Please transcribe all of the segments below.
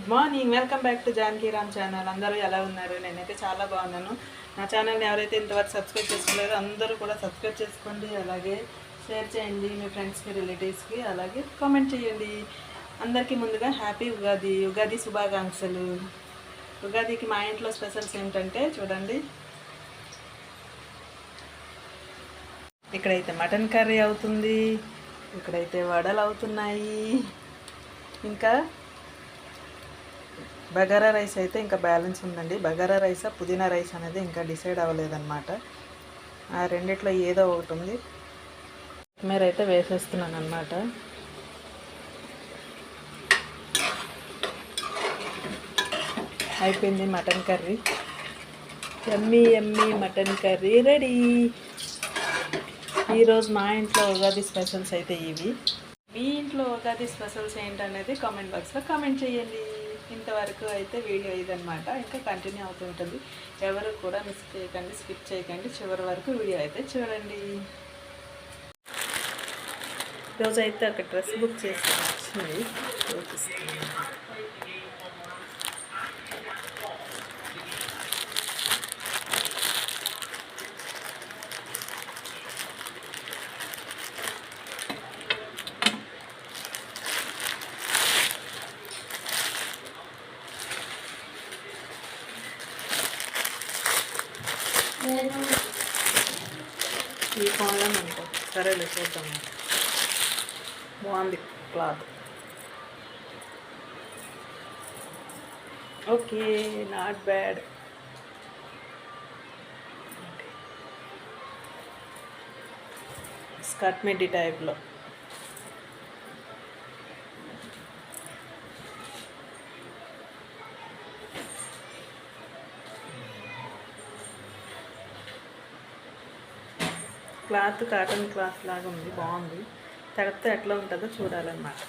Good morning, welcome back to Janaki Ram channel. అందరూ ఎలా ఉన్నారు? నేనైతే చాలా బాగున్నాను. నా ఛానల్ని ఎవరైతే ఇంతవరకు సబ్స్క్రైబ్ చేసుకోలేదో అందరూ కూడా సబ్స్క్రైబ్ చేసుకోండి. అలాగే షేర్ చేయండి మీ ఫ్రెండ్స్కి, రిలేటివ్స్కి, అలాగే కామెంట్ చేయండి. అందరికీ ముందుగా హ్యాపీ ఉగాది శుభాకాంక్షలు. ఉగాదికి మా ఇంట్లో స్పెషల్స్ ఏంటంటే చూడండి, ఇక్కడైతే మటన్ కర్రీ అవుతుంది, ఇక్కడైతే వడలు అవుతున్నాయి, ఇంకా బగారా రైస్ అయితే ఇంకా బ్యాలెన్స్ ఉందండి. బగారా రైసా పుదీనా రైస్ అనేది ఇంకా డిసైడ్ అవ్వలేదన్నమాట. ఆ రెండిట్లో ఏదో ఒకటి ఉంది. కొత్తిమీర అయితే వేసేస్తున్నాను అన్నమాట. అయిపోయింది మటన్ కర్రీ. యమ్మీ యమ్మీ మటన్ కర్రీ రెడీ. ఈరోజు మా ఇంట్లో ఉగాది స్పెషల్స్ అయితే ఇవి. మీ ఇంట్లో ఉగాది స్పెషల్స్ ఏంటనేది కామెంట్ బాక్స్లో కామెంట్ చేయండి. ఇంతవరకు అయితే వీడియో ఇదనమాట, ఇంకా కంటిన్యూ అవుతుంటుంది. ఎవరు కూడా మిస్ చేయకండి, స్కిప్ చేయకండి, చివరి వరకు వీడియో అయితే చూడండి. ఈరోజు అయితే ఒక డ్రెస్ బుక్ చేసి వచ్చింది, చూపిస్తున్నాను. ఈ ఫోన్లో ఉంటాం, సరేలే చూద్దాం. బాగుంది cloth, okay, not bad. Skirt midi టైప్లో. క్లాత్ కాటన్ క్లాత్ లాగా ఉంది, బాగుంది. తడితే ఎట్లా ఉంటుందో చూడాలన్నమాట.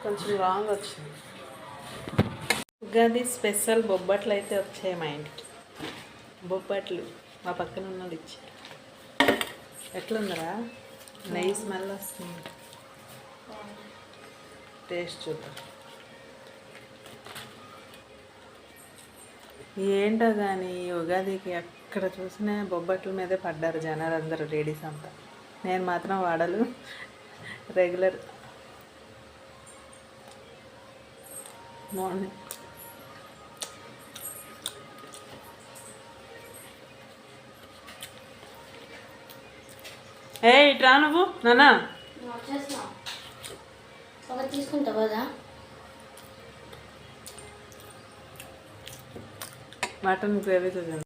కొంచెం లాంగ్ వచ్చింది. ఉగాది స్పెషల్ బొబ్బట్లు అయితే వచ్చాయి మా ఇంటికి. బొబ్బట్లు మా పక్కన ఉన్నది ఇచ్చారు. ఎట్లుందరా? నెయ్యి స్మెల్ వస్తుంది, టేస్ట్ చూద్దాం. ఏంటో కానీ ఉగాదికి ఎక్కడ చూసినా బొబ్బట్ల మీదే పడ్డారు జనాలు అందరూ, లేడీస్ అంతా. నేను మాత్రం వాడలు రెగ్యులర్. మార్నింగ్ ఏ ఇట్రా నువ్వు నానా తీసుకుంటావు కదా. మటన్ గ్రేవీ చూడండి.